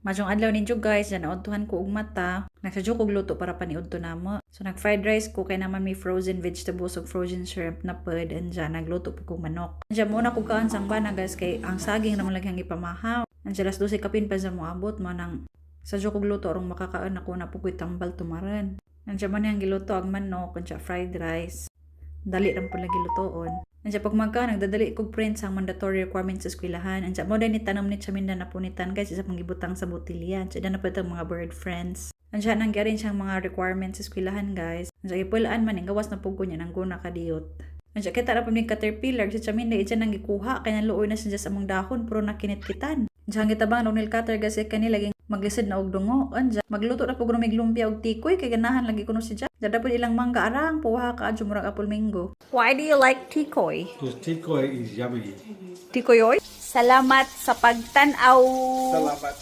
Majong adlaw ninyo guys, dyan nauntuhan ko og mata. Nagsadyo kog luto para paniudto namo. So nag-fried rice ko kay naman may frozen vegetables ug frozen shrimp na pod and dyan nagluto po kog manok. Dyan muna ko kaan sang bana guys kay ang saging naman lagyang ipamahaw. Dyan alas 12 kapin pa sa moabot manang sadyo kog luto arong makakaon ako na pugoy tambal tumaran. Dyan man yang giluto ang manok kung fried rice. Dali lang po lagi lutoon. Andiyan pag magka, nagdadali kog prints ang mandatory requirements sa eskwelahan. Andiyan mo din itanam ni Chaminda na punitan guys, isa pang gibutang sa botilya. Andiyan na po itong mga bird friends. Andiyan nang garin siyang mga requirements sa eskwelahan guys. Andiyan ipulaan man, yung gawas na pugo niya, nang guna kadiyot. Andiyan kita na po yung caterpillar, si Chaminda, andiyan nang gikuha, kaya naluoy na siya sa among dahon, pero nakinit-kitan. Andiyan kitabang nung nilcutter guys, kanila laging maglisid na og dungo. Andiyan, magluto na po gulong may lumpia og tikoy, kay ganahan lagi kuno si Jack. Dada po ilang mangga arang, puha ka, murag apple mango. Why do you like tikoy? Because tikoy is yummy. Tikoy oy? Salamat sa pagtanaw. Salamat.